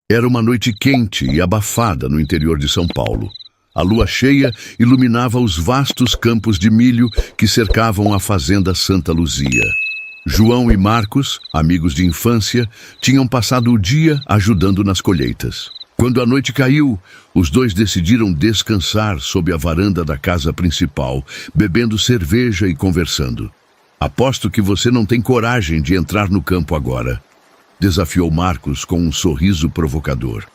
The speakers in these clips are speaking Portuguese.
Era uma noite quente e abafada no interior de São Paulo. A lua cheia iluminava os vastos campos de milho que cercavam a fazenda Santa Luzia. João e Marcos, amigos de infância, tinham passado o dia ajudando nas colheitas. Quando a noite caiu, os dois decidiram descansar sob a varanda da casa principal, bebendo cerveja e conversando. "Aposto que você não tem coragem de entrar no campo agora", desafiou Marcos com um sorriso provocador.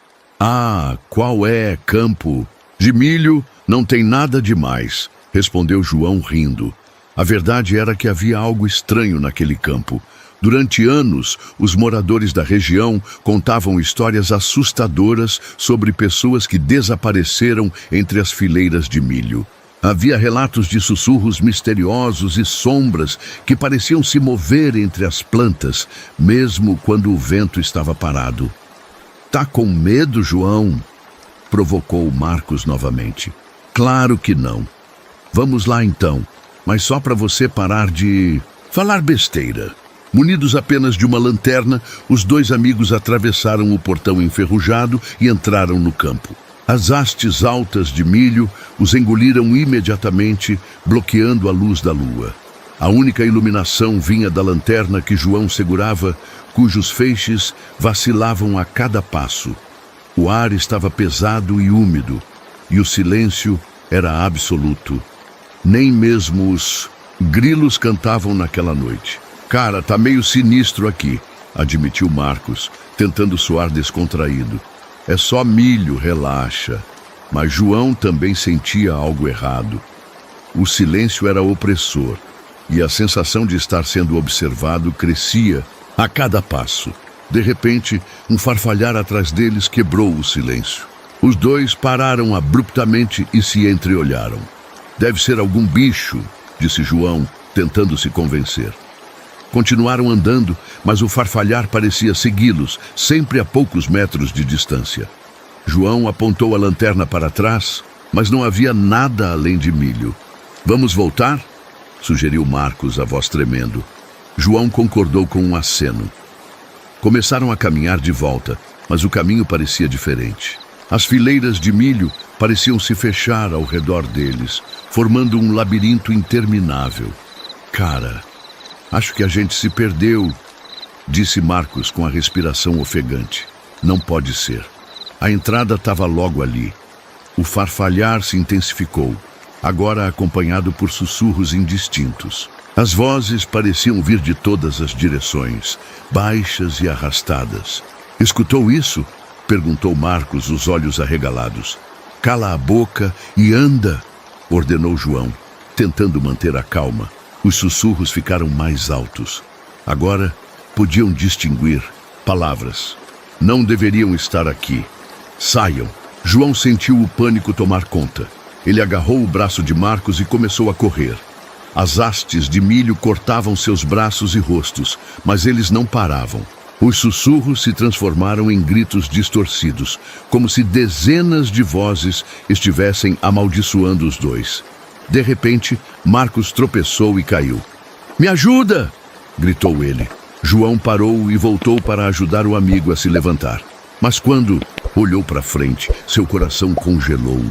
"Ah, qual é campo? De milho não tem nada demais", respondeu João rindo. A verdade era que havia algo estranho naquele campo. Durante anos, os moradores da região contavam histórias assustadoras sobre pessoas que desapareceram entre as fileiras de milho. Havia relatos de sussurros misteriosos e sombras que pareciam se mover entre as plantas, mesmo quando o vento estava parado. "Tá com medo, João?", provocou Marcos novamente. "Claro que não. Vamos lá então, mas só para você parar de falar besteira." Munidos apenas de uma lanterna, os dois amigos atravessaram o portão enferrujado e entraram no campo. As hastes altas de milho os engoliram imediatamente, bloqueando a luz da lua. A única iluminação vinha da lanterna que João segurava, cujos feixes vacilavam a cada passo. O ar estava pesado e úmido, e o silêncio era absoluto. Nem mesmo os grilos cantavam naquela noite. "Cara, tá meio sinistro aqui", admitiu Marcos, tentando soar descontraído. "É só milho, relaxa." Mas João também sentia algo errado. O silêncio era opressor, e a sensação de estar sendo observado crescia a cada passo. De repente, um farfalhar atrás deles quebrou o silêncio. Os dois pararam abruptamente e se entreolharam. "Deve ser algum bicho", disse João, tentando se convencer. Continuaram andando, mas o farfalhar parecia segui-los, sempre a poucos metros de distância. João apontou a lanterna para trás, mas não havia nada além de milho. "Vamos voltar?", sugeriu Marcos, a voz tremendo. João concordou com um aceno. Começaram a caminhar de volta, mas o caminho parecia diferente. As fileiras de milho pareciam se fechar ao redor deles, formando um labirinto interminável. "Cara, acho que a gente se perdeu", disse Marcos com a respiração ofegante. "Não pode ser. A entrada estava logo ali." O farfalhar se intensificou, agora acompanhado por sussurros indistintos. As vozes pareciam vir de todas as direções, baixas e arrastadas. "Escutou isso?", perguntou Marcos, os olhos arregalados. "Cala a boca e anda", ordenou João, tentando manter a calma. Os sussurros ficaram mais altos. Agora podiam distinguir palavras. "Não deveriam estar aqui. Saiam." João sentiu o pânico tomar conta. Ele agarrou o braço de Marcos e começou a correr. As hastes de milho cortavam seus braços e rostos, mas eles não paravam. Os sussurros se transformaram em gritos distorcidos, como se dezenas de vozes estivessem amaldiçoando os dois. De repente, Marcos tropeçou e caiu. "Me ajuda!", gritou ele. João parou e voltou para ajudar o amigo a se levantar. Mas quando olhou para frente, seu coração congelou.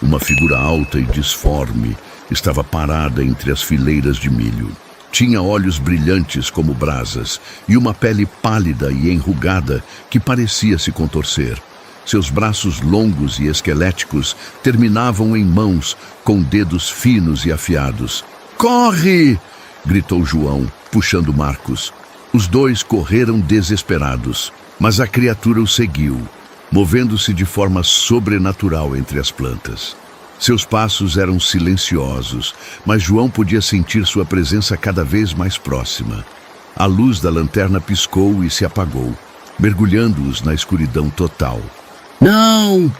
Uma figura alta e disforme estava parada entre as fileiras de milho. Tinha olhos brilhantes como brasas e uma pele pálida e enrugada que parecia se contorcer. Seus braços longos e esqueléticos terminavam em mãos com dedos finos e afiados. "Corre!", gritou João, puxando Marcos. Os dois correram desesperados, mas a criatura os seguiu, movendo-se de forma sobrenatural entre as plantas. Seus passos eram silenciosos, mas João podia sentir sua presença cada vez mais próxima. A luz da lanterna piscou e se apagou, mergulhando-os na escuridão total. "Não!",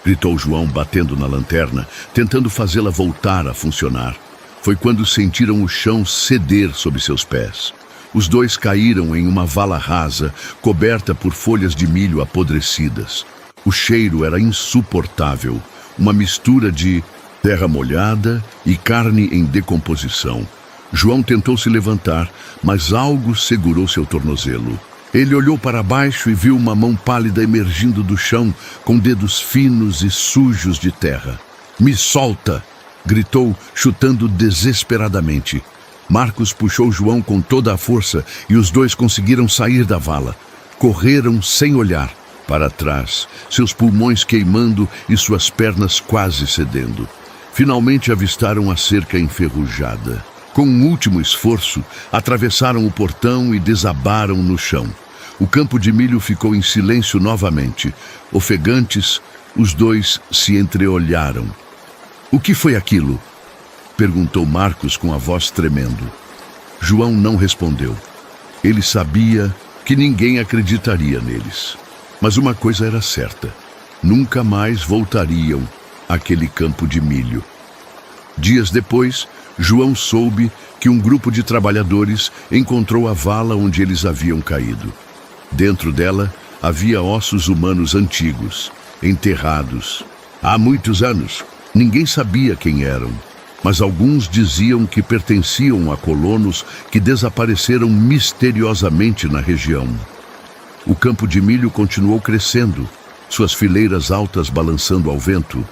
gritou João, batendo na lanterna, tentando fazê-la voltar a funcionar. Foi quando sentiram o chão ceder sob seus pés. Os dois caíram em uma vala rasa, coberta por folhas de milho apodrecidas. O cheiro era insuportável, uma mistura de terra molhada e carne em decomposição. João tentou se levantar, mas algo segurou seu tornozelo. Ele olhou para baixo e viu uma mão pálida emergindo do chão, com dedos finos e sujos de terra. "Me solta!" gritou, chutando desesperadamente. Marcos puxou João com toda a força e os dois conseguiram sair da vala. Correram sem olhar para trás, seus pulmões queimando e suas pernas quase cedendo. Finalmente avistaram a cerca enferrujada. Com um último esforço, atravessaram o portão e desabaram no chão. O campo de milho ficou em silêncio novamente. Ofegantes, os dois se entreolharam. "O que foi aquilo?" perguntou Marcos com a voz tremendo. João não respondeu. Ele sabia que ninguém acreditaria neles. Mas uma coisa era certa: nunca mais voltariam àquele campo de milho. Dias depois, João soube que um grupo de trabalhadores encontrou a vala onde eles haviam caído. Dentro dela havia ossos humanos antigos, enterrados. Há muitos anos, ninguém sabia quem eram, mas alguns diziam que pertenciam a colonos que desapareceram misteriosamente na região. O campo de milho continuou crescendo, suas fileiras altas balançando ao vento.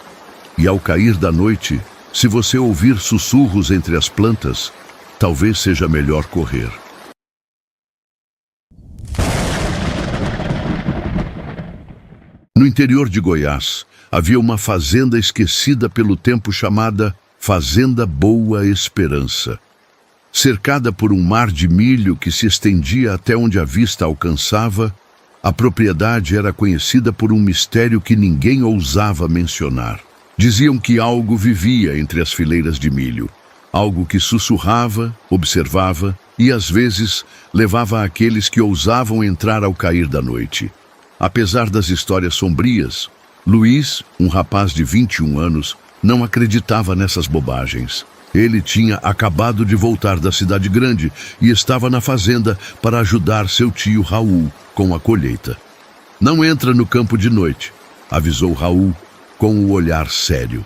E ao cair da noite, se você ouvir sussurros entre as plantas, talvez seja melhor correr. No interior de Goiás, havia uma fazenda esquecida pelo tempo chamada Fazenda Boa Esperança. Cercada por um mar de milho que se estendia até onde a vista alcançava, a propriedade era conhecida por um mistério que ninguém ousava mencionar. Diziam que algo vivia entre as fileiras de milho, algo que sussurrava, observava e, às vezes, levava aqueles que ousavam entrar ao cair da noite. Apesar das histórias sombrias, Luiz, um rapaz de 21 anos, não acreditava nessas bobagens. Ele tinha acabado de voltar da cidade grande e estava na fazenda para ajudar seu tio Raul com a colheita. "Não entra no campo de noite", avisou Raul com o olhar sério.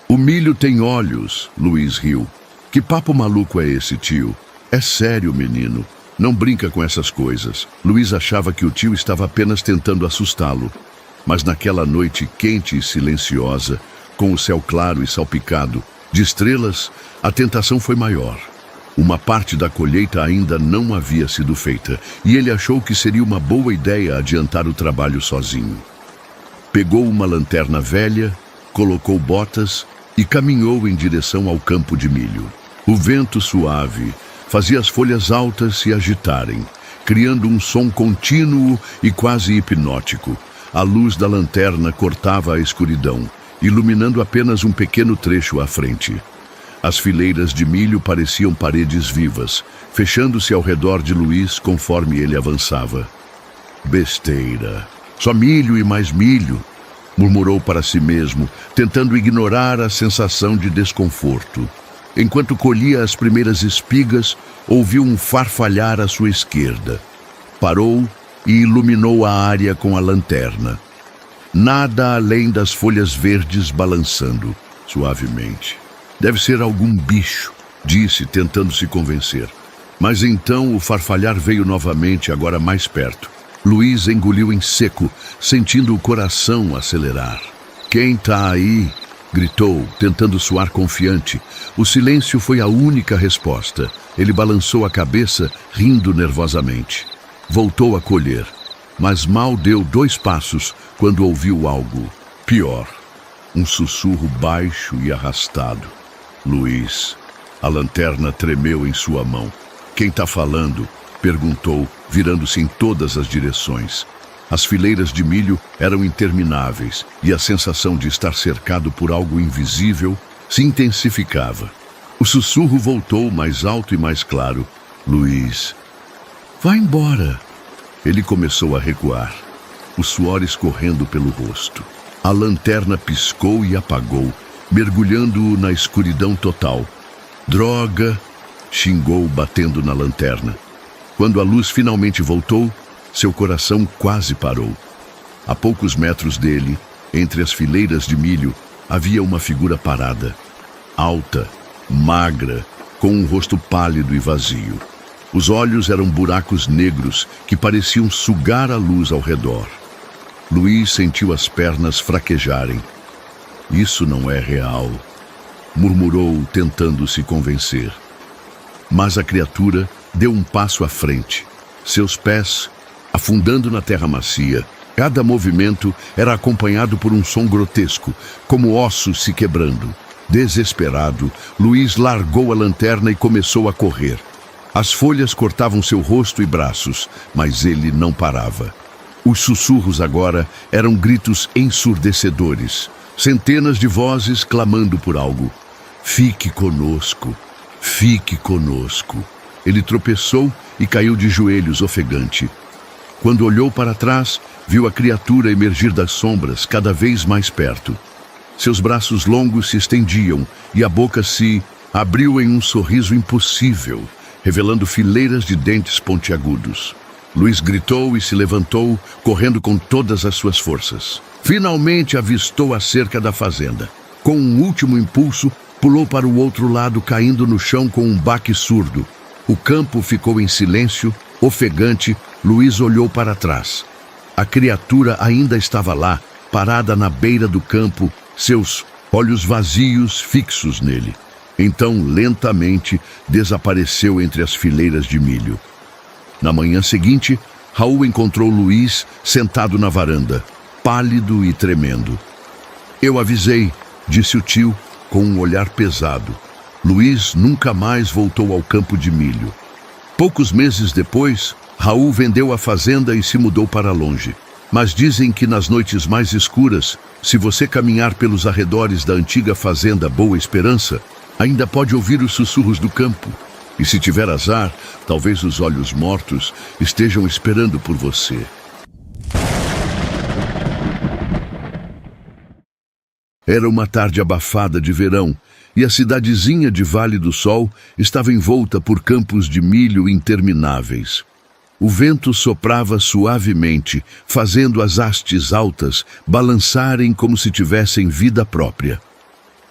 "O milho tem olhos", Luiz riu. "Que papo maluco é esse, tio?" "É sério, menino. Não brinca com essas coisas." Luiz achava que o tio estava apenas tentando assustá-lo. Mas naquela noite quente e silenciosa, com o céu claro e salpicado de estrelas, a tentação foi maior. Uma parte da colheita ainda não havia sido feita, e ele achou que seria uma boa ideia adiantar o trabalho sozinho. Pegou uma lanterna velha, colocou botas e caminhou em direção ao campo de milho. O vento suave fazia as folhas altas se agitarem, criando um som contínuo e quase hipnótico. A luz da lanterna cortava a escuridão, iluminando apenas um pequeno trecho à frente. As fileiras de milho pareciam paredes vivas, fechando-se ao redor de Luiz conforme ele avançava. "Besteira. Só milho e mais milho", murmurou para si mesmo, tentando ignorar a sensação de desconforto. Enquanto colhia as primeiras espigas, ouviu um farfalhar à sua esquerda. Parou e iluminou a área com a lanterna. Nada além das folhas verdes balançando suavemente. "Deve ser algum bicho", disse, tentando se convencer. Mas então o farfalhar veio novamente, agora mais perto. Luiz engoliu em seco, sentindo o coração acelerar. "Quem tá aí?" gritou, tentando soar confiante. O silêncio foi a única resposta. Ele balançou a cabeça, rindo nervosamente. Voltou a colher, mas mal deu 2 passos quando ouviu algo pior. Um sussurro baixo e arrastado. "Luiz." A lanterna tremeu em sua mão. "Quem tá falando?" perguntou, virando-se em todas as direções. As fileiras de milho eram intermináveis e a sensação de estar cercado por algo invisível se intensificava. O sussurro voltou mais alto e mais claro. "Luiz." "Vá embora." Ele começou a recuar, o suor escorrendo pelo rosto. A lanterna piscou e apagou, mergulhando-o na escuridão total. "Droga!" xingou, batendo na lanterna. Quando a luz finalmente voltou, seu coração quase parou. A poucos metros dele, entre as fileiras de milho, havia uma figura parada, alta, magra, com um rosto pálido e vazio. Os olhos eram buracos negros que pareciam sugar a luz ao redor. Luís sentiu as pernas fraquejarem. Isso não é real, murmurou, tentando se convencer. Mas a criatura deu um passo à frente. Seus pés, afundando na terra macia, cada movimento era acompanhado por um som grotesco, como ossos se quebrando. Desesperado, Luís largou a lanterna e começou a correr. As folhas cortavam seu rosto e braços, mas ele não parava. Os sussurros agora eram gritos ensurdecedores, centenas de vozes clamando por algo. Fique conosco, fique conosco. Ele tropeçou e caiu de joelhos ofegante. Quando olhou para trás, viu a criatura emergir das sombras cada vez mais perto. Seus braços longos se estendiam e a boca se abriu em um sorriso impossível, revelando fileiras de dentes pontiagudos. Luís gritou e se levantou, correndo com todas as suas forças. Finalmente avistou a cerca da fazenda. Com um último impulso, pulou para o outro lado, caindo no chão com um baque surdo. O campo ficou em silêncio, ofegante. Luís olhou para trás. A criatura ainda estava lá, parada na beira do campo, seus olhos vazios fixos nele. Então, lentamente, desapareceu entre as fileiras de milho. Na manhã seguinte, Raul encontrou Luís sentado na varanda, pálido e tremendo. Eu avisei, disse o tio, com um olhar pesado. Luís nunca mais voltou ao campo de milho. Poucos meses depois, Raul vendeu a fazenda e se mudou para longe. Mas dizem que nas noites mais escuras, se você caminhar pelos arredores da antiga fazenda Boa Esperança, ainda pode ouvir os sussurros do campo. E se tiver azar, talvez os olhos mortos estejam esperando por você. Era uma tarde abafada de verão, e a cidadezinha de Vale do Sol estava envolta por campos de milho intermináveis. O vento soprava suavemente, fazendo as hastes altas balançarem como se tivessem vida própria.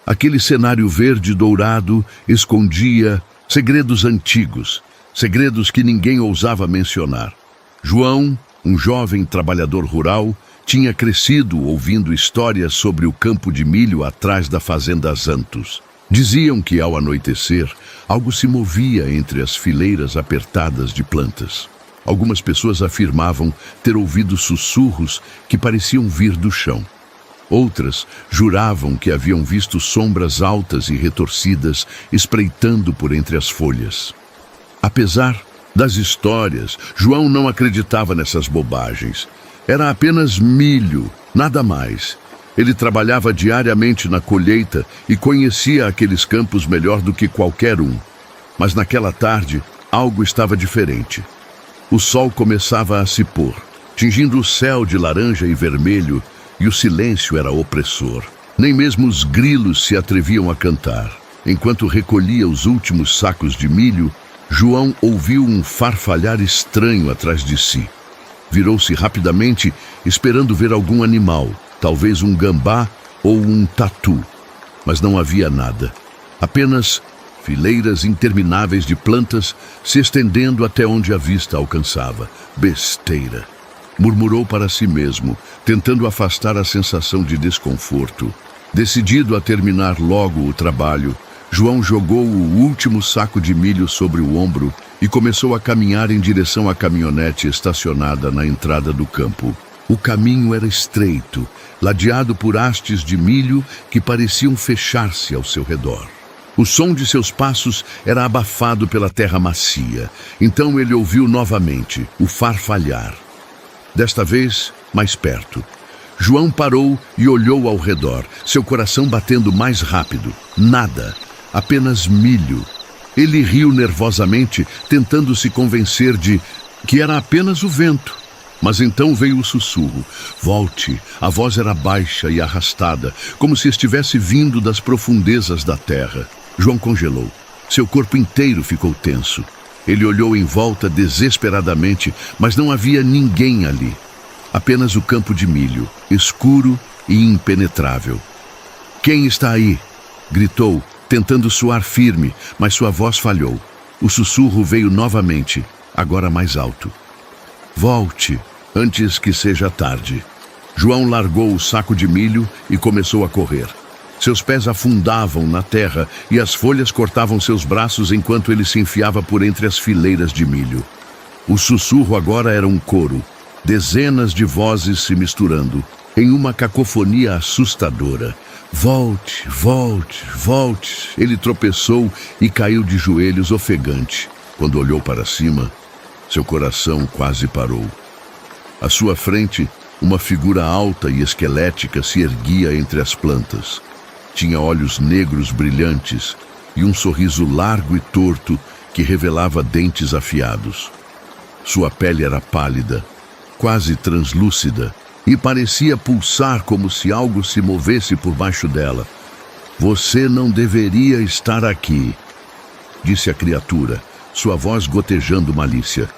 Aquele cenário verde dourado escondia segredos antigos, segredos que ninguém ousava mencionar. João, um jovem trabalhador rural, tinha crescido ouvindo histórias sobre o campo de milho atrás da fazenda Zantos. Diziam que, ao anoitecer, algo se movia entre as fileiras apertadas de plantas. Algumas pessoas afirmavam ter ouvido sussurros que pareciam vir do chão. Outras juravam que haviam visto sombras altas e retorcidas espreitando por entre as folhas. Apesar das histórias, João não acreditava nessas bobagens. Era apenas milho, nada mais. Ele trabalhava diariamente na colheita e conhecia aqueles campos melhor do que qualquer um. Mas naquela tarde, algo estava diferente. O sol começava a se pôr, tingindo o céu de laranja e vermelho, e o silêncio era opressor. Nem mesmo os grilos se atreviam a cantar. Enquanto recolhia os últimos sacos de milho, João ouviu um farfalhar estranho atrás de si. Virou-se rapidamente, esperando ver algum animal, talvez um gambá ou um tatu. Mas não havia nada. Apenas fileiras intermináveis de plantas se estendendo até onde a vista alcançava. Besteira! Murmurou para si mesmo, tentando afastar a sensação de desconforto. Decidido a terminar logo o trabalho, João jogou o último saco de milho sobre o ombro e começou a caminhar em direção à caminhonete estacionada na entrada do campo. O caminho era estreito, ladeado por hastes de milho que pareciam fechar-se ao seu redor. O som de seus passos era abafado pela terra macia. Então ele ouviu novamente o farfalhar. Desta vez, mais perto. João parou e olhou ao redor, seu coração batendo mais rápido. Nada, apenas milho. Ele riu nervosamente, tentando se convencer de que era apenas o vento. Mas então veio o sussurro. Volte. A voz era baixa e arrastada, como se estivesse vindo das profundezas da terra. João congelou. Seu corpo inteiro ficou tenso. Ele olhou em volta desesperadamente, mas não havia ninguém ali. Apenas o campo de milho, escuro e impenetrável. Quem está aí? Gritou, tentando soar firme, mas sua voz falhou. O sussurro veio novamente, agora mais alto. Volte, antes que seja tarde. João largou o saco de milho e começou a correr. Seus pés afundavam na terra e as folhas cortavam seus braços enquanto ele se enfiava por entre as fileiras de milho. O sussurro agora era um coro, dezenas de vozes se misturando, em uma cacofonia assustadora. Volte, volte, volte. Ele tropeçou e caiu de joelhos ofegante. Quando olhou para cima, seu coração quase parou. À sua frente, uma figura alta e esquelética se erguia entre as plantas. Tinha olhos negros brilhantes e um sorriso largo e torto que revelava dentes afiados. Sua pele era pálida, quase translúcida, e parecia pulsar como se algo se movesse por baixo dela. Você não deveria estar aqui, disse a criatura, sua voz gotejando malícia.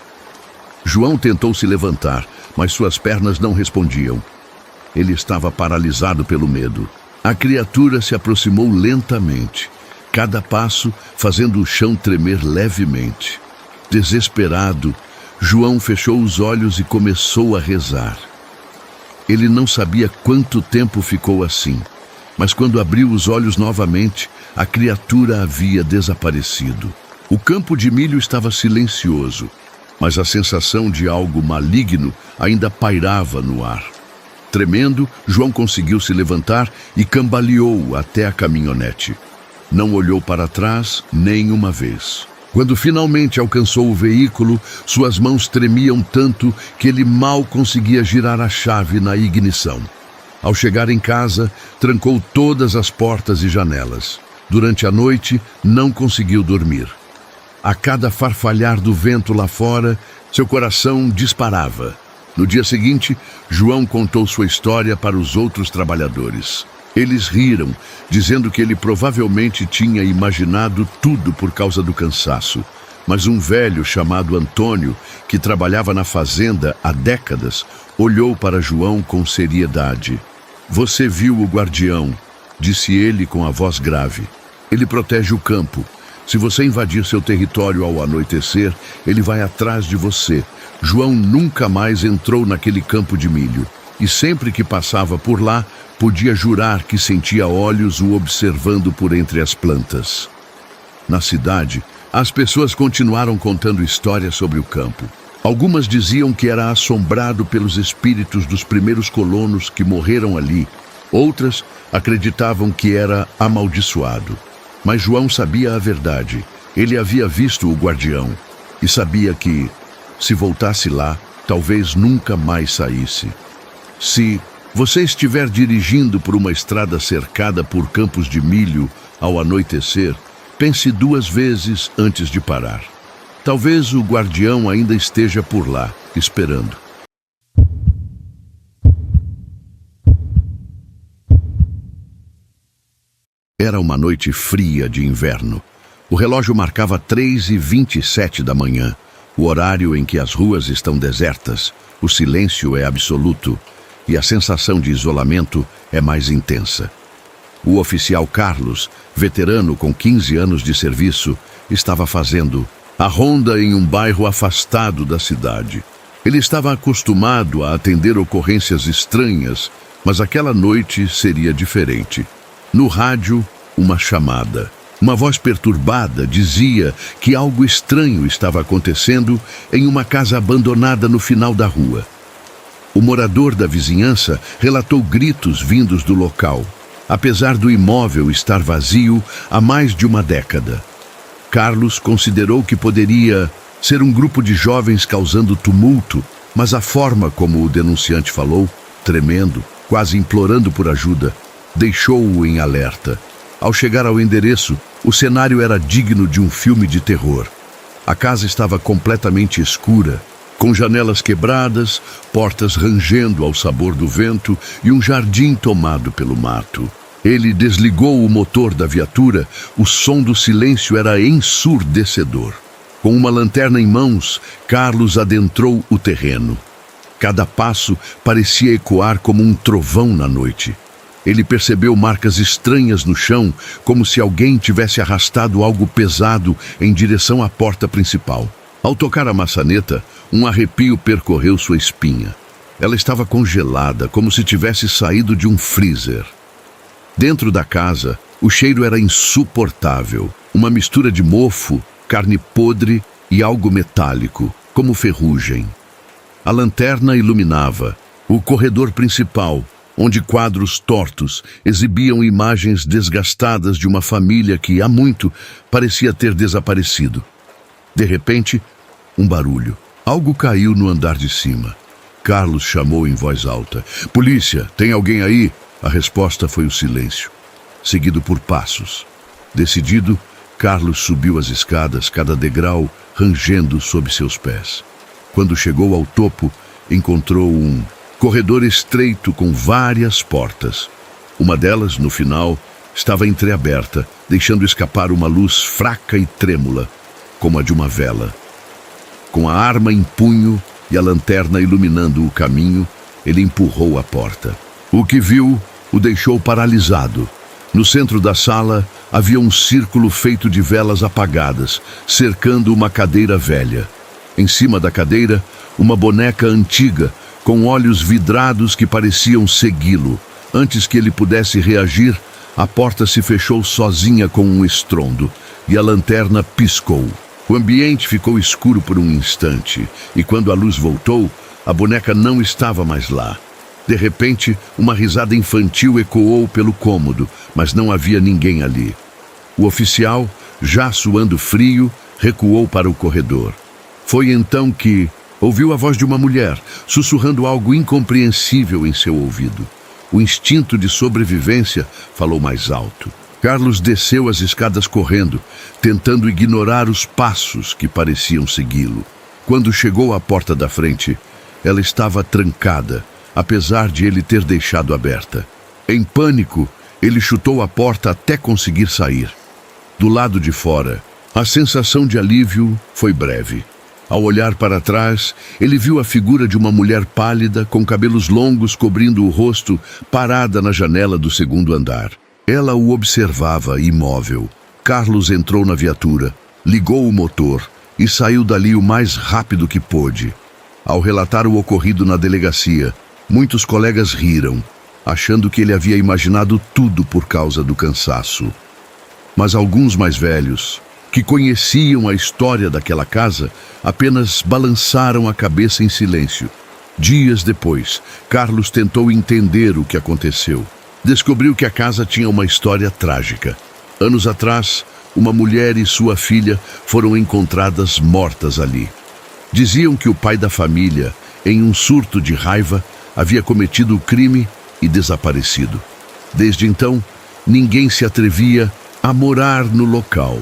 João tentou se levantar, mas suas pernas não respondiam. Ele estava paralisado pelo medo. A criatura se aproximou lentamente, cada passo fazendo o chão tremer levemente. Desesperado, João fechou os olhos e começou a rezar. Ele não sabia quanto tempo ficou assim, mas quando abriu os olhos novamente, a criatura havia desaparecido. O campo de milho estava silencioso, mas a sensação de algo maligno ainda pairava no ar. Tremendo, João conseguiu se levantar e cambaleou até a caminhonete. Não olhou para trás nem uma vez. Quando finalmente alcançou o veículo, suas mãos tremiam tanto que ele mal conseguia girar a chave na ignição. Ao chegar em casa, trancou todas as portas e janelas. Durante a noite, não conseguiu dormir. A cada farfalhar do vento lá fora, seu coração disparava. No dia seguinte, João contou sua história para os outros trabalhadores. Eles riram, dizendo que ele provavelmente tinha imaginado tudo por causa do cansaço. Mas um velho chamado Antônio, que trabalhava na fazenda há décadas, olhou para João com seriedade. Você viu o guardião, disse ele com a voz grave. Ele protege o campo. Se você invadir seu território ao anoitecer, ele vai atrás de você. João nunca mais entrou naquele campo de milho. E sempre que passava por lá, podia jurar que sentia olhos o observando por entre as plantas. Na cidade, as pessoas continuaram contando histórias sobre o campo. Algumas diziam que era assombrado pelos espíritos dos primeiros colonos que morreram ali. Outras acreditavam que era amaldiçoado. Mas João sabia a verdade. Ele havia visto o guardião e sabia que, se voltasse lá, talvez nunca mais saísse. Se você estiver dirigindo por uma estrada cercada por campos de milho ao anoitecer, pense 2 vezes antes de parar. Talvez o guardião ainda esteja por lá, esperando. Era uma noite fria de inverno. O relógio marcava 3h27 da manhã, o horário em que as ruas estão desertas, o silêncio é absoluto e a sensação de isolamento é mais intensa. O oficial Carlos, veterano com 15 anos de serviço, estava fazendo a ronda em um bairro afastado da cidade. Ele estava acostumado a atender ocorrências estranhas, mas aquela noite seria diferente. No rádio, uma chamada. Uma voz perturbada dizia que algo estranho estava acontecendo em uma casa abandonada no final da rua. O morador da vizinhança relatou gritos vindos do local, apesar do imóvel estar vazio há mais de uma década. Carlos considerou que poderia ser um grupo de jovens causando tumulto, mas a forma como o denunciante falou, tremendo, quase implorando por ajuda, deixou-o em alerta. Ao chegar ao endereço, o cenário era digno de um filme de terror. A casa estava completamente escura, com janelas quebradas, portas rangendo ao sabor do vento e um jardim tomado pelo mato. Ele desligou o motor da viatura, o som do silêncio era ensurdecedor. Com uma lanterna em mãos, Carlos adentrou o terreno. Cada passo parecia ecoar como um trovão na noite. Ele percebeu marcas estranhas no chão, como se alguém tivesse arrastado algo pesado em direção à porta principal. Ao tocar a maçaneta, um arrepio percorreu sua espinha. Ela estava congelada, como se tivesse saído de um freezer. Dentro da casa, o cheiro era insuportável. Uma mistura de mofo, carne podre e algo metálico, como ferrugem. A lanterna iluminava o corredor principal, onde quadros tortos exibiam imagens desgastadas de uma família que, há muito, parecia ter desaparecido. De repente, um barulho. Algo caiu no andar de cima. Carlos chamou em voz alta. "Polícia, tem alguém aí?" A resposta foi o silêncio, seguido por passos. Decidido, Carlos subiu as escadas, cada degrau rangendo sob seus pés. Quando chegou ao topo, encontrou um corredor estreito com várias portas. Uma delas, no final, estava entreaberta, deixando escapar uma luz fraca e trêmula, como a de uma vela. Com a arma em punho e a lanterna iluminando o caminho, ele empurrou a porta. O que viu o deixou paralisado. No centro da sala havia um círculo feito de velas apagadas, cercando uma cadeira velha. Em cima da cadeira, uma boneca antiga, com olhos vidrados que pareciam segui-lo. Antes que ele pudesse reagir, a porta se fechou sozinha com um estrondo, e a lanterna piscou. O ambiente ficou escuro por um instante, e quando a luz voltou, a boneca não estava mais lá. De repente, uma risada infantil ecoou pelo cômodo, mas não havia ninguém ali. O oficial, já suando frio, recuou para o corredor. Foi então que ouviu a voz de uma mulher, sussurrando algo incompreensível em seu ouvido. O instinto de sobrevivência falou mais alto. Carlos desceu as escadas correndo, tentando ignorar os passos que pareciam segui-lo. Quando chegou à porta da frente, ela estava trancada, apesar de ele ter deixado aberta. Em pânico, ele chutou a porta até conseguir sair. Do lado de fora, a sensação de alívio foi breve. Ao olhar para trás, ele viu a figura de uma mulher pálida, com cabelos longos cobrindo o rosto, parada na janela do segundo andar. Ela o observava, imóvel. Carlos entrou na viatura, ligou o motor e saiu dali o mais rápido que pôde. Ao relatar o ocorrido na delegacia, muitos colegas riram, achando que ele havia imaginado tudo por causa do cansaço. Mas alguns mais velhos, que conheciam a história daquela casa, apenas balançaram a cabeça em silêncio. Dias depois, Carlos tentou entender o que aconteceu. Descobriu que a casa tinha uma história trágica. Anos atrás, uma mulher e sua filha foram encontradas mortas ali. Diziam que o pai da família, em um surto de raiva, havia cometido o crime e desaparecido. Desde então, ninguém se atrevia a morar no local,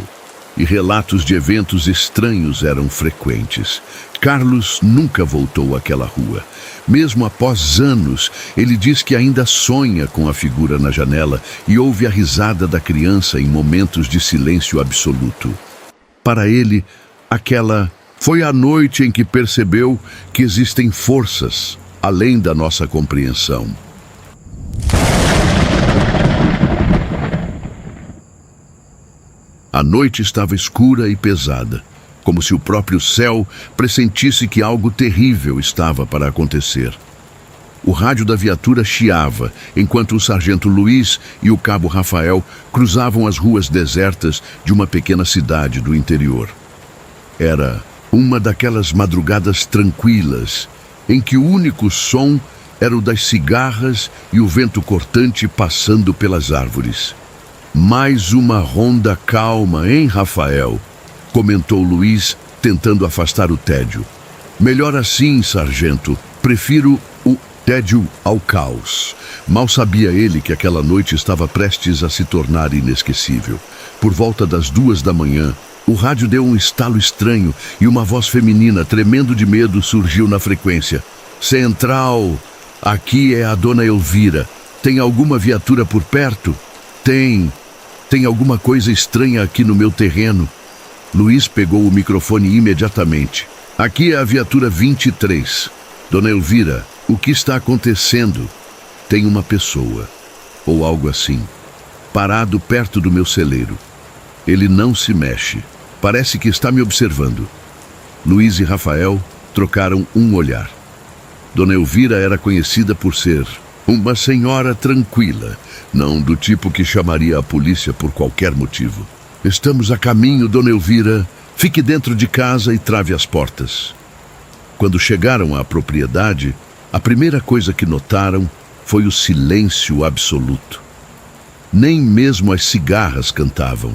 e relatos de eventos estranhos eram frequentes. Carlos nunca voltou àquela rua. Mesmo após anos, ele diz que ainda sonha com a figura na janela e ouve a risada da criança em momentos de silêncio absoluto. Para ele, aquela foi a noite em que percebeu que existem forças além da nossa compreensão. A noite estava escura e pesada, como se o próprio céu pressentisse que algo terrível estava para acontecer. O rádio da viatura chiava, enquanto o sargento Luiz e o cabo Rafael cruzavam as ruas desertas de uma pequena cidade do interior. Era uma daquelas madrugadas tranquilas, em que o único som era o das cigarras e o vento cortante passando pelas árvores. "Mais uma ronda calma, hein, Rafael?" comentou Luiz, tentando afastar o tédio. "Melhor assim, sargento. Prefiro o tédio ao caos." Mal sabia ele que aquela noite estava prestes a se tornar inesquecível. Por volta das 2 da manhã, o rádio deu um estalo estranho e uma voz feminina, tremendo de medo, surgiu na frequência. "Central, aqui é a dona Elvira. Tem alguma viatura por perto?" Tem alguma coisa estranha aqui no meu terreno." Luiz pegou o microfone imediatamente. "Aqui é a viatura 23. Dona Elvira, o que está acontecendo?" "Tem uma pessoa. ou algo assim, parado perto do meu celeiro. Ele não se mexe. Parece que está me observando. Luiz e Rafael trocaram um olhar. Dona Elvira era conhecida por ser uma senhora tranquila, não do tipo que chamaria a polícia por qualquer motivo. Estamos a caminho, Dona Elvira. Fique dentro de casa e trave as portas. Quando chegaram à propriedade, a primeira coisa que notaram foi o silêncio absoluto. Nem mesmo as cigarras cantavam.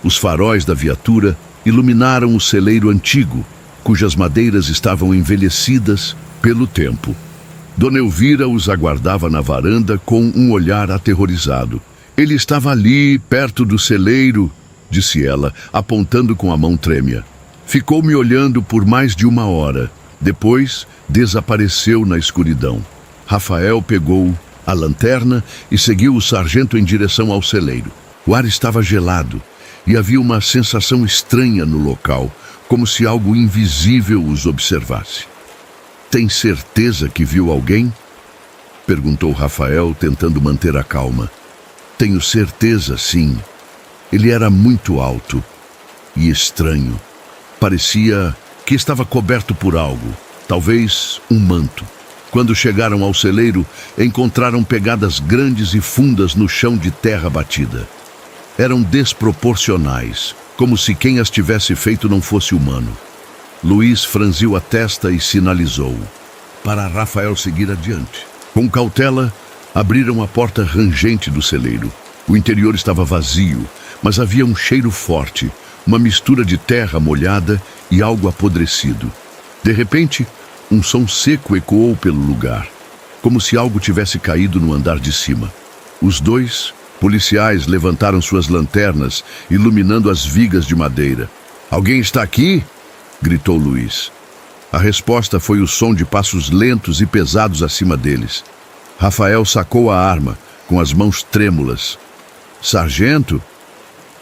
Os faróis da viatura iluminaram o celeiro antigo, cujas madeiras estavam envelhecidas pelo tempo. Dona Elvira os aguardava na varanda com um olhar aterrorizado. Ele estava ali, perto do celeiro, disse ela, apontando com a mão trêmea. Ficou me olhando por mais de 1 hora. Depois, desapareceu na escuridão. Rafael pegou a lanterna e seguiu o sargento em direção ao celeiro. O ar estava gelado e havia uma sensação estranha no local, como se algo invisível os observasse. Tem certeza que viu alguém? Perguntou Rafael, tentando manter a calma. Tenho certeza, sim. Ele era muito alto e estranho. Parecia que estava coberto por algo, talvez um manto. Quando chegaram ao celeiro, encontraram pegadas grandes e fundas no chão de terra batida. Eram desproporcionais, como se quem as tivesse feito não fosse humano. Luiz franziu a testa e sinalizou para Rafael seguir adiante. Com cautela, abriram a porta rangente do celeiro. O interior estava vazio, mas havia um cheiro forte, uma mistura de terra molhada e algo apodrecido. De repente, um som seco ecoou pelo lugar, como se algo tivesse caído no andar de cima. Os 2 policiais levantaram suas lanternas, iluminando as vigas de madeira. Alguém está aqui? Gritou Luiz. A resposta foi o som de passos lentos e pesados acima deles. Rafael sacou a arma, com as mãos trêmulas. Sargento,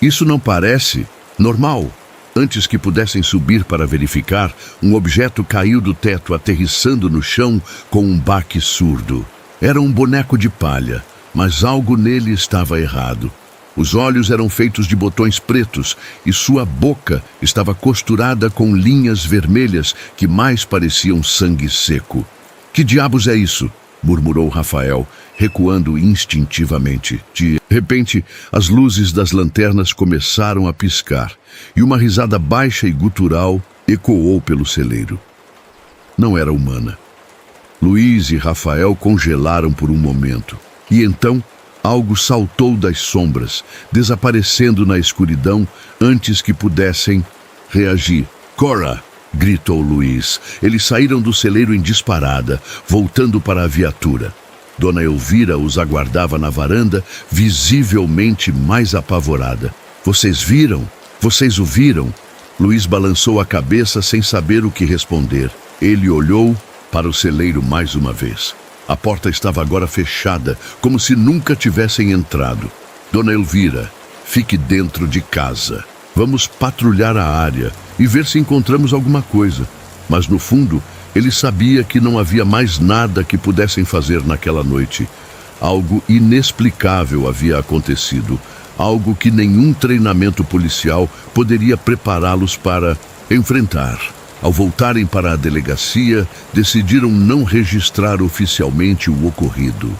isso não parece normal. Antes que pudessem subir para verificar, um objeto caiu do teto, aterrissando no chão com um baque surdo. Era um boneco de palha, mas algo nele estava errado. Os olhos eram feitos de botões pretos e sua boca estava costurada com linhas vermelhas que mais pareciam sangue seco. Que diabos é isso? Murmurou Rafael, recuando instintivamente. De repente, as luzes das lanternas começaram a piscar e uma risada baixa e gutural ecoou pelo celeiro. Não era humana. Luiz e Rafael congelaram por um momento e então algo saltou das sombras, desaparecendo na escuridão antes que pudessem reagir. Cora! Gritou Luiz. Eles saíram do celeiro em disparada, voltando para a viatura. Dona Elvira os aguardava na varanda, visivelmente mais apavorada. Vocês viram? Vocês o viram? Luiz balançou a cabeça sem saber o que responder. Ele olhou para o celeiro mais uma vez. A porta estava agora fechada, como se nunca tivessem entrado. Dona Elvira, fique dentro de casa. Vamos patrulhar a área e ver se encontramos alguma coisa. Mas no fundo, ele sabia que não havia mais nada que pudessem fazer naquela noite. Algo inexplicável havia acontecido. Algo que nenhum treinamento policial poderia prepará-los para enfrentar. Ao voltarem para a delegacia, decidiram não registrar oficialmente o ocorrido.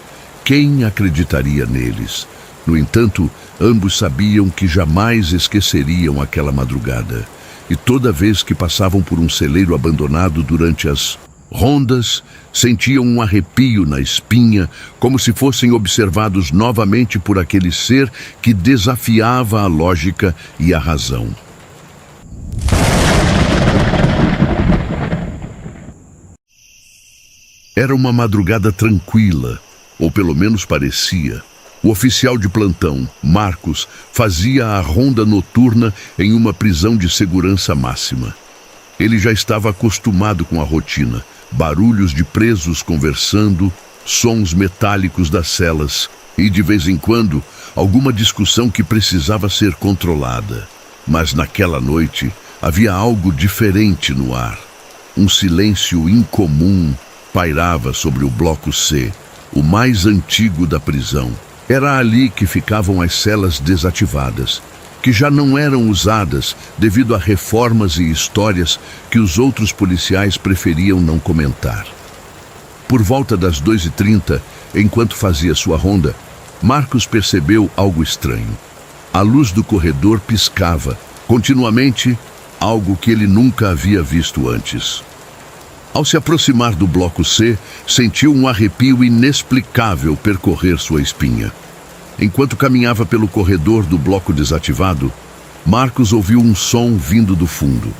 Quem acreditaria neles? No entanto, ambos sabiam que jamais esqueceriam aquela madrugada. E toda vez que passavam por um celeiro abandonado durante as rondas, sentiam um arrepio na espinha, como se fossem observados novamente por aquele ser que desafiava a lógica e a razão. Era uma madrugada tranquila, ou pelo menos parecia. O oficial de plantão, Marcos, fazia a ronda noturna em uma prisão de segurança máxima. Ele já estava acostumado com a rotina, barulhos de presos conversando, sons metálicos das celas e, de vez em quando, alguma discussão que precisava ser controlada. Mas naquela noite havia algo diferente no ar. Um silêncio incomum pairava sobre o bloco C, o mais antigo da prisão. Era ali que ficavam as celas desativadas, que já não eram usadas devido a reformas e histórias que os outros policiais preferiam não comentar. Por volta das 2h30, enquanto fazia sua ronda, Marcos percebeu algo estranho. A luz do corredor piscava, continuamente, algo que ele nunca havia visto antes. Ao se aproximar do bloco C, sentiu um arrepio inexplicável percorrer sua espinha. Enquanto caminhava pelo corredor do bloco desativado, Marcos ouviu um som vindo do fundo.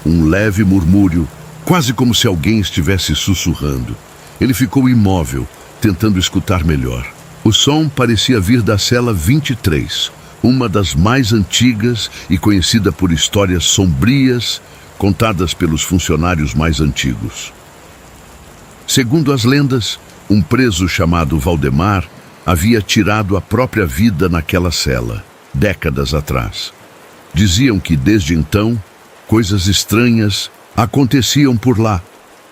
Um leve murmúrio, quase como se alguém estivesse sussurrando. Ele ficou imóvel, tentando escutar melhor. O som parecia vir da cela 23, uma das mais antigas e conhecida por histórias sombrias contadas pelos funcionários mais antigos. Segundo as lendas, um preso chamado Valdemar havia tirado a própria vida naquela cela, décadas atrás. Diziam que, desde então, coisas estranhas aconteciam por lá.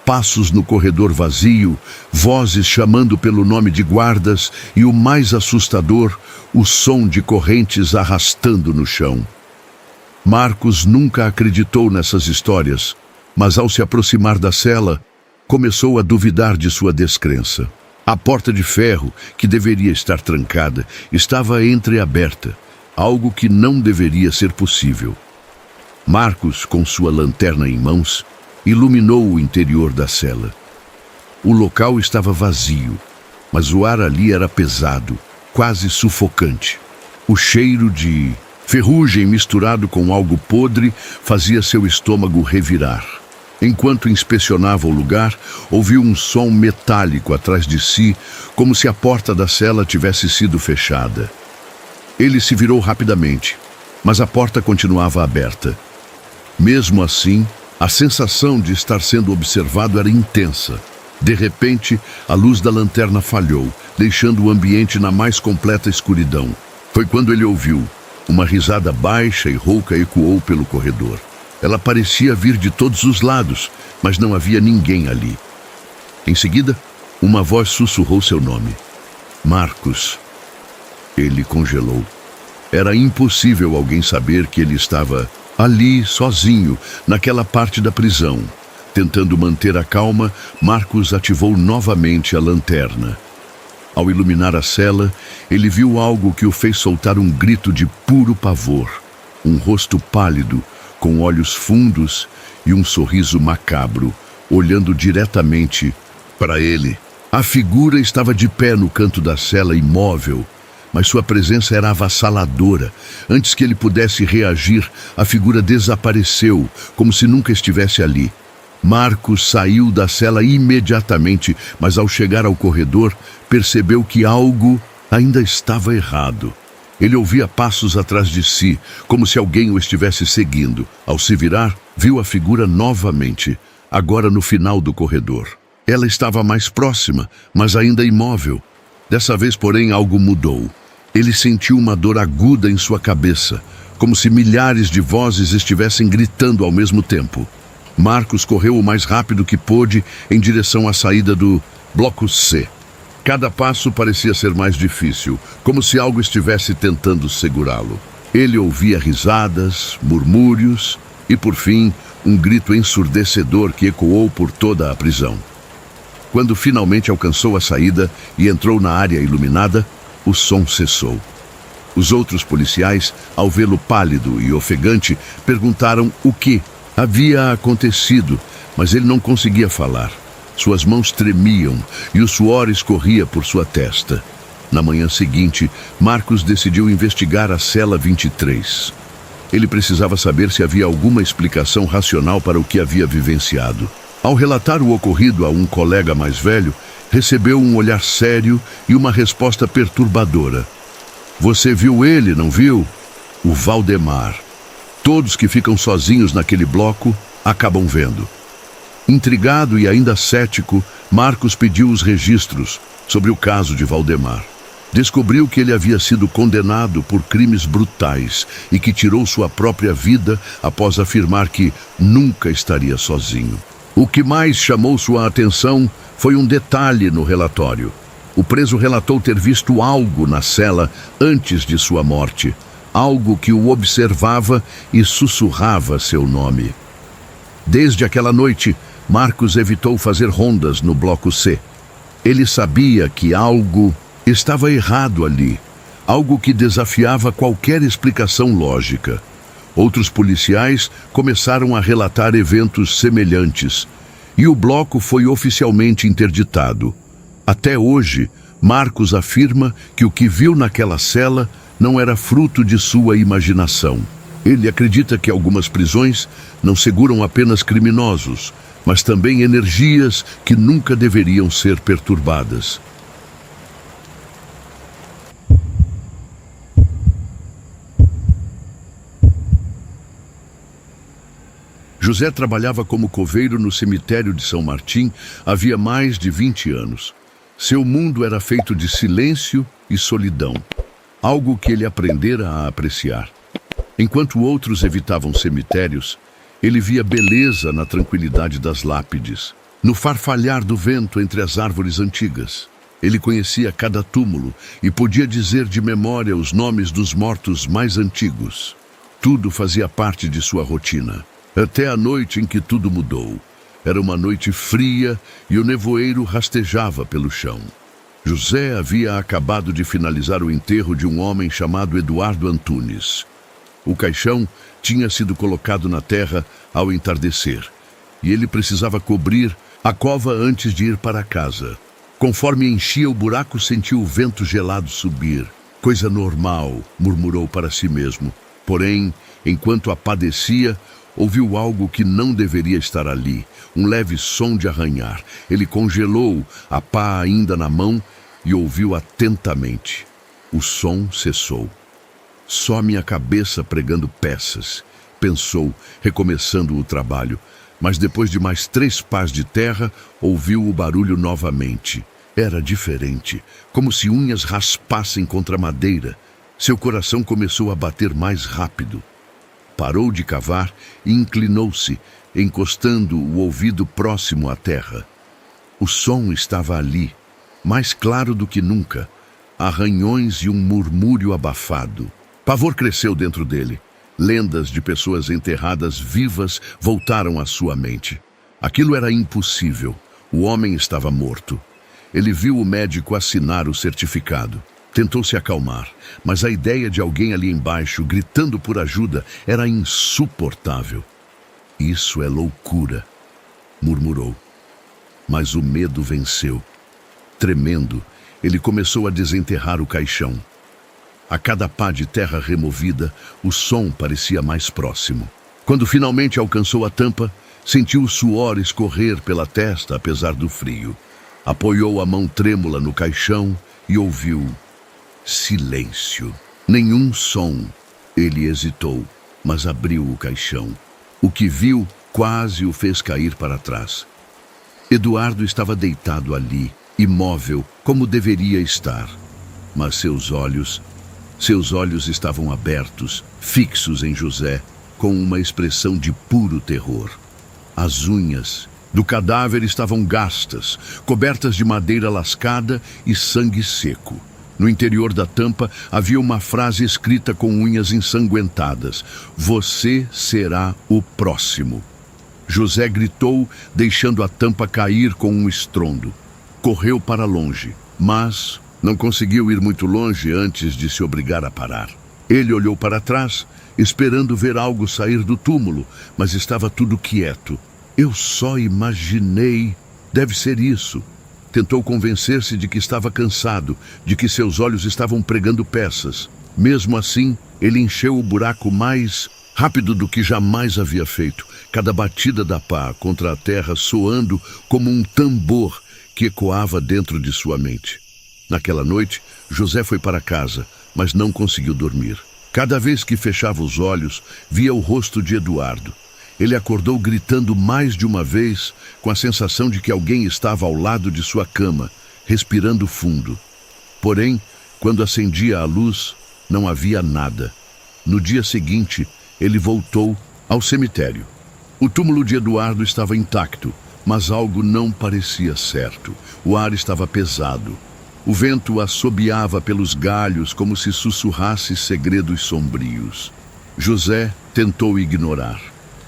Passos no corredor vazio, vozes chamando pelo nome de guardas e, o mais assustador, o som de correntes arrastando no chão. Marcos nunca acreditou nessas histórias, mas ao se aproximar da cela, começou a duvidar de sua descrença. A porta de ferro, que deveria estar trancada, estava entreaberta, algo que não deveria ser possível. Marcos, com sua lanterna em mãos, iluminou o interior da cela. O local estava vazio, mas o ar ali era pesado, quase sufocante. O cheiro de ferrugem misturado com algo podre fazia seu estômago revirar. Enquanto inspecionava o lugar, ouviu um som metálico atrás de si, como se a porta da cela tivesse sido fechada. Ele se virou rapidamente, mas a porta continuava aberta. Mesmo assim, a sensação de estar sendo observado era intensa. De repente, a luz da lanterna falhou, deixando o ambiente na mais completa escuridão. Foi quando ele ouviu. Uma risada baixa e rouca ecoou pelo corredor. Ela parecia vir de todos os lados, mas não havia ninguém ali. Em seguida, uma voz sussurrou seu nome. Marcos. Ele congelou. Era impossível alguém saber que ele estava ali, sozinho, naquela parte da prisão. Tentando manter a calma, Marcos ativou novamente a lanterna. Ao iluminar a cela, ele viu algo que o fez soltar um grito de puro pavor. Um rosto pálido, com olhos fundos e um sorriso macabro, olhando diretamente para ele. A figura estava de pé no canto da cela, imóvel, mas sua presença era avassaladora. Antes que ele pudesse reagir, a figura desapareceu, como se nunca estivesse ali. Marcos saiu da cela imediatamente, mas ao chegar ao corredor, percebeu que algo ainda estava errado. Ele ouvia passos atrás de si, como se alguém o estivesse seguindo. Ao se virar, viu a figura novamente, agora no final do corredor. Ela estava mais próxima, mas ainda imóvel. Dessa vez, porém, algo mudou. Ele sentiu uma dor aguda em sua cabeça, como se milhares de vozes estivessem gritando ao mesmo tempo. Marcos correu o mais rápido que pôde em direção à saída do bloco C. Cada passo parecia ser mais difícil, como se algo estivesse tentando segurá-lo. Ele ouvia risadas, murmúrios e, por fim, um grito ensurdecedor que ecoou por toda a prisão. Quando finalmente alcançou a saída e entrou na área iluminada, o som cessou. Os outros policiais, ao vê-lo pálido e ofegante, perguntaram o que havia acontecido, mas ele não conseguia falar. Suas mãos tremiam e o suor escorria por sua testa. Na manhã seguinte, Marcos decidiu investigar a cela 23. Ele precisava saber se havia alguma explicação racional para o que havia vivenciado. Ao relatar o ocorrido a um colega mais velho, recebeu um olhar sério e uma resposta perturbadora. Você viu ele, não viu? O Valdemar. Todos que ficam sozinhos naquele bloco acabam vendo. Intrigado e ainda cético, Marcos pediu os registros sobre o caso de Valdemar. Descobriu que ele havia sido condenado por crimes brutais e que tirou sua própria vida após afirmar que nunca estaria sozinho. O que mais chamou sua atenção foi um detalhe no relatório. O preso relatou ter visto algo na cela antes de sua morte, algo que o observava e sussurrava seu nome. Desde aquela noite, Marcos evitou fazer rondas no bloco C. Ele sabia que algo estava errado ali, algo que desafiava qualquer explicação lógica. Outros policiais começaram a relatar eventos semelhantes, e o bloco foi oficialmente interditado. Até hoje, Marcos afirma que o que viu naquela cela não era fruto de sua imaginação. Ele acredita que algumas prisões não seguram apenas criminosos, mas também energias que nunca deveriam ser perturbadas. José trabalhava como coveiro no cemitério de São Martim havia mais de 20 anos. Seu mundo era feito de silêncio e solidão, algo que ele aprendera a apreciar. Enquanto outros evitavam cemitérios, ele via beleza na tranquilidade das lápides, no farfalhar do vento entre as árvores antigas. Ele conhecia cada túmulo e podia dizer de memória os nomes dos mortos mais antigos. Tudo fazia parte de sua rotina. Até a noite em que tudo mudou. Era uma noite fria e o nevoeiro rastejava pelo chão. José havia acabado de finalizar o enterro de um homem chamado Eduardo Antunes. O caixão tinha sido colocado na terra ao entardecer, e ele precisava cobrir a cova antes de ir para casa. Conforme enchia o buraco, sentiu o vento gelado subir. Coisa normal, murmurou para si mesmo. Porém, enquanto a padecia, ouviu algo que não deveria estar ali, um leve som de arranhar. Ele congelou, a pá ainda na mão, e ouviu atentamente. O som cessou. Só minha cabeça pregando peças, pensou, recomeçando o trabalho. Mas depois de mais 3 pás de terra, ouviu o barulho novamente. Era diferente, como se unhas raspassem contra madeira. Seu coração começou a bater mais rápido. Parou de cavar e inclinou-se, encostando o ouvido próximo à terra. O som estava ali, mais claro do que nunca, arranhões e um murmúrio abafado. Pavor cresceu dentro dele. Lendas de pessoas enterradas vivas voltaram à sua mente. Aquilo era impossível. O homem estava morto. Ele viu o médico assinar o certificado. Tentou se acalmar, mas a ideia de alguém ali embaixo gritando por ajuda era insuportável. Isso é loucura, murmurou. Mas o medo venceu. Tremendo, ele começou a desenterrar o caixão. A cada pá de terra removida, o som parecia mais próximo. Quando finalmente alcançou a tampa, sentiu o suor escorrer pela testa apesar do frio. Apoiou a mão trêmula no caixão e ouviu silêncio. Nenhum som. Ele hesitou, mas abriu o caixão. O que viu quase o fez cair para trás. Eduardo estava deitado ali, imóvel, como deveria estar. Mas seus olhos estavam abertos, fixos em José, com uma expressão de puro terror. As unhas do cadáver estavam gastas, cobertas de madeira lascada e sangue seco. No interior da tampa havia uma frase escrita com unhas ensanguentadas: "Você será o próximo." José gritou, deixando a tampa cair com um estrondo. Correu para longe, mas não conseguiu ir muito longe antes de se obrigar a parar. Ele olhou para trás, esperando ver algo sair do túmulo, mas estava tudo quieto. Eu só imaginei. Deve ser isso. Tentou convencer-se de que estava cansado, de que seus olhos estavam pregando peças. Mesmo assim, ele encheu o buraco mais rápido do que jamais havia feito, cada batida da pá contra a terra soando como um tambor que ecoava dentro de sua mente. Naquela noite, José foi para casa, mas não conseguiu dormir. Cada vez que fechava os olhos, via o rosto de Eduardo. Ele acordou gritando mais de uma vez, com a sensação de que alguém estava ao lado de sua cama, respirando fundo. Porém, quando acendia a luz, não havia nada. No dia seguinte, ele voltou ao cemitério. O túmulo de Eduardo estava intacto, mas algo não parecia certo. O ar estava pesado. O vento assobiava pelos galhos como se sussurrasse segredos sombrios. José tentou ignorar.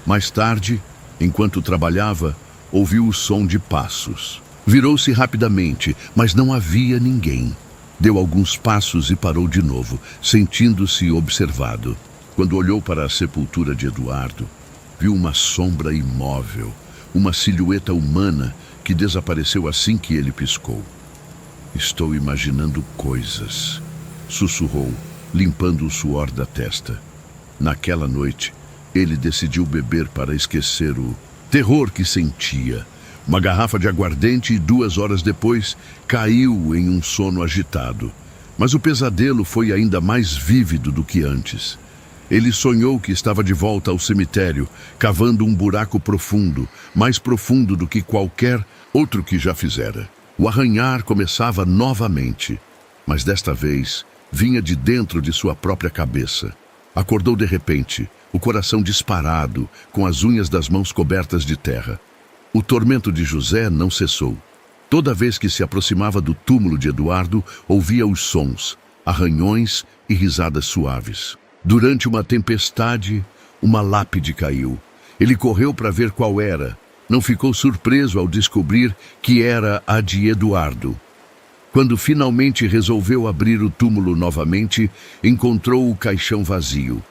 Mais tarde, enquanto trabalhava, ouviu o som de passos. Virou-se rapidamente, mas não havia ninguém. Deu alguns passos e parou de novo, sentindo-se observado. Quando olhou para a sepultura de Eduardo, viu uma sombra imóvel, uma silhueta humana que desapareceu assim que ele piscou. "Estou imaginando coisas", sussurrou, limpando o suor da testa. Naquela noite, ele decidiu beber para esquecer o terror que sentia. Uma garrafa de aguardente e 2 horas depois caiu em um sono agitado. Mas o pesadelo foi ainda mais vívido do que antes. Ele sonhou que estava de volta ao cemitério, cavando um buraco profundo, mais profundo do que qualquer outro que já fizera. O arranhar começava novamente, mas desta vez vinha de dentro de sua própria cabeça. Acordou de repente, o coração disparado, com as unhas das mãos cobertas de terra. O tormento de José não cessou. Toda vez que se aproximava do túmulo de Eduardo, ouvia os sons, arranhões e risadas suaves. Durante uma tempestade, uma lápide caiu. Ele correu para ver qual era. Não ficou surpreso ao descobrir que era a de Eduardo. Quando finalmente resolveu abrir o túmulo novamente, encontrou o caixão vazio.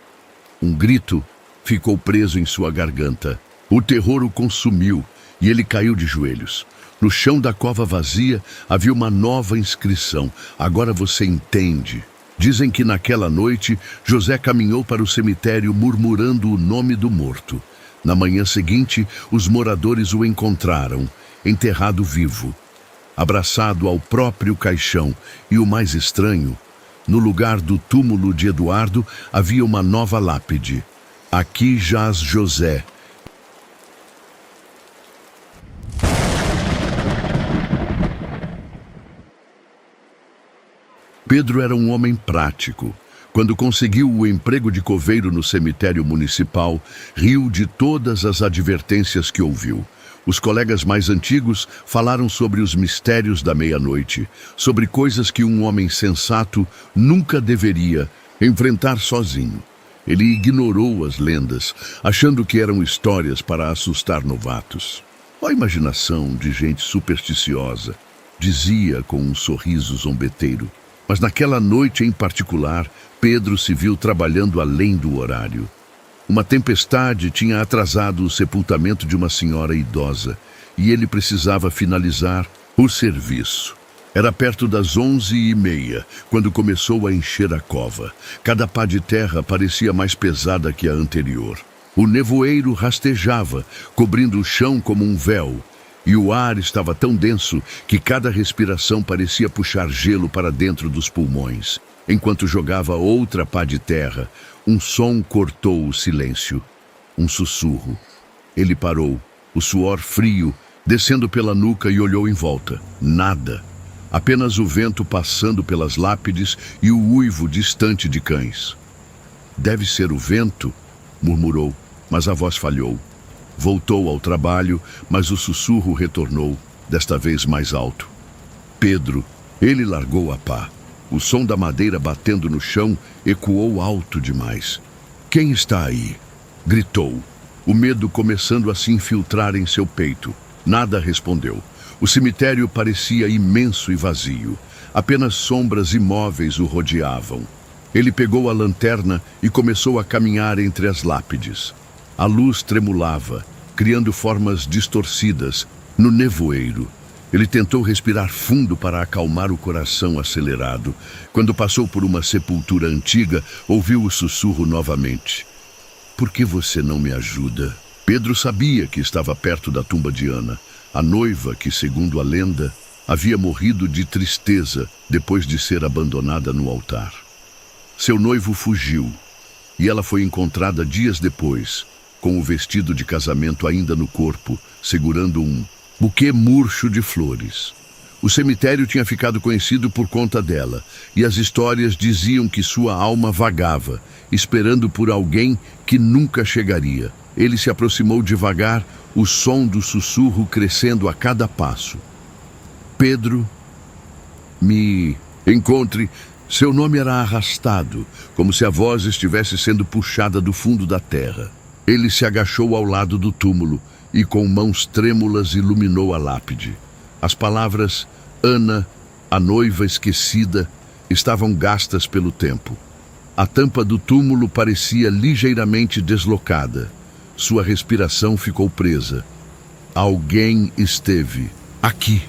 Um grito ficou preso em sua garganta. O terror o consumiu e ele caiu de joelhos. No chão da cova vazia havia uma nova inscrição. "Agora você entende." Dizem que naquela noite, José caminhou para o cemitério murmurando o nome do morto. Na manhã seguinte, os moradores o encontraram, enterrado vivo, abraçado ao próprio caixão. E o mais estranho, no lugar do túmulo de Eduardo havia uma nova lápide. "Aqui jaz José." Pedro era um homem prático. Quando conseguiu o emprego de coveiro no cemitério municipal, riu de todas as advertências que ouviu. Os colegas mais antigos falaram sobre os mistérios da meia-noite, sobre coisas que um homem sensato nunca deveria enfrentar sozinho. Ele ignorou as lendas, achando que eram histórias para assustar novatos. "Ó, imaginação de gente supersticiosa", dizia com um sorriso zombeteiro. Mas naquela noite em particular, Pedro se viu trabalhando além do horário. Uma tempestade tinha atrasado o sepultamento de uma senhora idosa e ele precisava finalizar o serviço. Era perto das 11h30, quando começou a encher a cova. Cada pá de terra parecia mais pesada que a anterior. O nevoeiro rastejava, cobrindo o chão como um véu. E o ar estava tão denso que cada respiração parecia puxar gelo para dentro dos pulmões. Enquanto jogava outra pá de terra, um som cortou o silêncio. Um sussurro. Ele parou, o suor frio, descendo pela nuca e olhou em volta. Nada. Apenas o vento passando pelas lápides e o uivo distante de cães. "Deve ser o vento", murmurou, mas a voz falhou. Voltou ao trabalho, mas o sussurro retornou, desta vez mais alto. "Pedro." Ele largou a pá. O som da madeira batendo no chão ecoou alto demais. "Quem está aí?" gritou, o medo começando a se infiltrar em seu peito. Nada respondeu. O cemitério parecia imenso e vazio. Apenas sombras imóveis o rodeavam. Ele pegou a lanterna e começou a caminhar entre as lápides. A luz tremulava, criando formas distorcidas no nevoeiro. Ele tentou respirar fundo para acalmar o coração acelerado. Quando passou por uma sepultura antiga, ouviu o sussurro novamente. "Por que você não me ajuda?" Pedro sabia que estava perto da tumba de Ana, a noiva que, segundo a lenda, havia morrido de tristeza depois de ser abandonada no altar. Seu noivo fugiu, e ela foi encontrada dias depois, com o vestido de casamento ainda no corpo, segurando um buquê murcho de flores. O cemitério tinha ficado conhecido por conta dela, e as histórias diziam que sua alma vagava, esperando por alguém que nunca chegaria. Ele se aproximou devagar, o som do sussurro crescendo a cada passo. "Pedro, Me encontre. Seu nome era arrastado, como se a voz estivesse sendo puxada do fundo da terra. Ele se agachou ao lado do túmulo e com mãos trêmulas iluminou a lápide. As palavras Ana, a noiva esquecida, estavam gastas pelo tempo. A tampa do túmulo parecia ligeiramente deslocada. Sua respiração ficou presa. Alguém esteve aqui.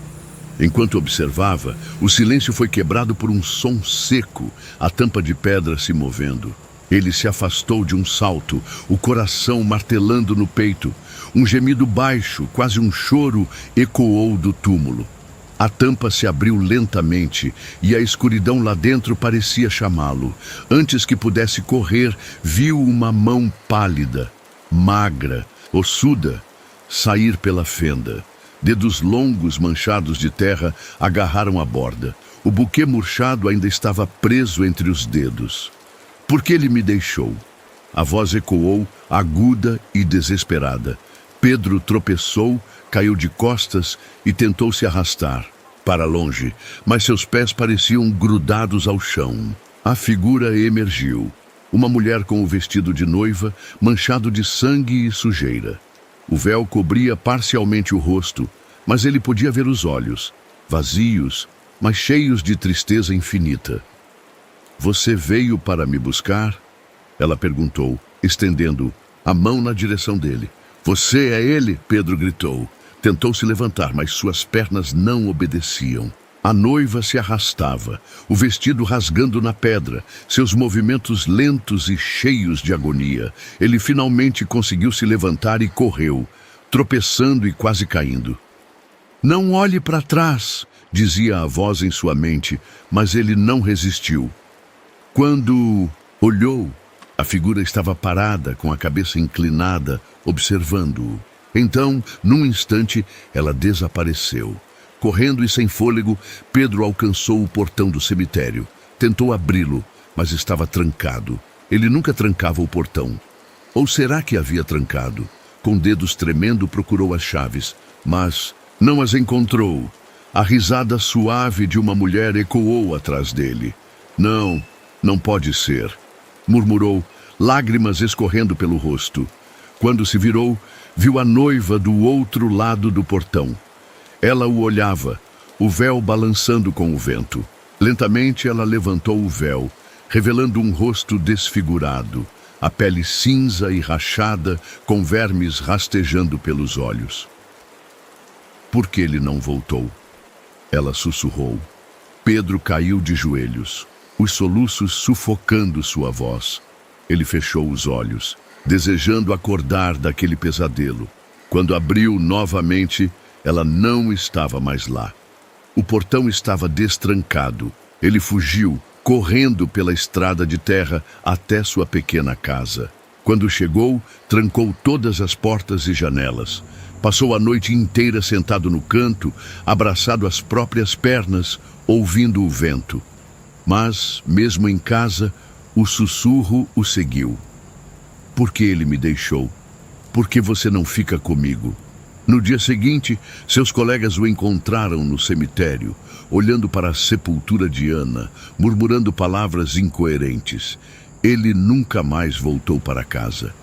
Enquanto observava, o silêncio foi quebrado por um som seco, a tampa de pedra se movendo. Ele se afastou de um salto, o coração martelando no peito. Um gemido baixo, quase um choro, ecoou do túmulo. A tampa se abriu lentamente e a escuridão lá dentro parecia chamá-lo. Antes que pudesse correr, viu uma mão pálida, magra, ossuda, sair pela fenda. Dedos longos manchados de terra agarraram a borda. O buquê murchado ainda estava preso entre os dedos. Por que ele me deixou? A voz ecoou, aguda e desesperada. Pedro tropeçou, caiu de costas e tentou se arrastar para longe, mas seus pés pareciam grudados ao chão. A figura emergiu. Uma mulher com o vestido de noiva, manchado de sangue e sujeira. O véu cobria parcialmente o rosto, mas ele podia ver os olhos, vazios, mas cheios de tristeza infinita. Você veio para me buscar? Ela perguntou, estendendo a mão na direção dele. Você é ele? Pedro gritou. Tentou se levantar, mas suas pernas não obedeciam. A noiva se arrastava, o vestido rasgando na pedra, seus movimentos lentos e cheios de agonia. Ele finalmente conseguiu se levantar e correu, tropeçando e quase caindo. Não olhe para trás, dizia a voz em sua mente, mas ele não resistiu. Quando olhou, a figura estava parada, com a cabeça inclinada, observando-o. Então, num instante, ela desapareceu. Correndo e sem fôlego, Pedro alcançou o portão do cemitério. Tentou abri-lo, mas estava trancado. Ele nunca trancava o portão. Ou será que havia trancado? Com dedos tremendo, procurou as chaves, mas não as encontrou. A risada suave de uma mulher ecoou atrás dele. Não, não pode ser, murmurou, lágrimas escorrendo pelo rosto. Quando se virou, viu a noiva do outro lado do portão. Ela o olhava, o véu balançando com o vento. Lentamente ela levantou o véu, revelando um rosto desfigurado, a pele cinza e rachada, com vermes rastejando pelos olhos. Por que ele não voltou? Ela sussurrou. Pedro caiu de joelhos, os soluços sufocando sua voz. Ele fechou os olhos, desejando acordar daquele pesadelo. Quando abriu novamente, ela não estava mais lá. O portão estava destrancado. Ele fugiu, correndo pela estrada de terra até sua pequena casa. Quando chegou, trancou todas as portas e janelas. Passou a noite inteira sentado no canto, abraçado às próprias pernas, ouvindo o vento. Mas, mesmo em casa, o sussurro o seguiu. Por que ele me deixou? Por que você não fica comigo? No dia seguinte, seus colegas o encontraram no cemitério, olhando para a sepultura de Ana, murmurando palavras incoerentes. Ele nunca mais voltou para casa.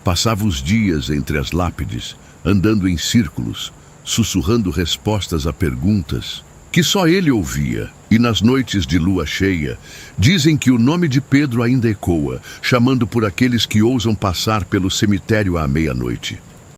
Passava os dias entre as lápides, andando em círculos, sussurrando respostas a perguntas que só ele ouvia. E nas noites de lua cheia, dizem que o nome de Pedro ainda ecoa, chamando por aqueles que ousam passar pelo cemitério à meia-noite.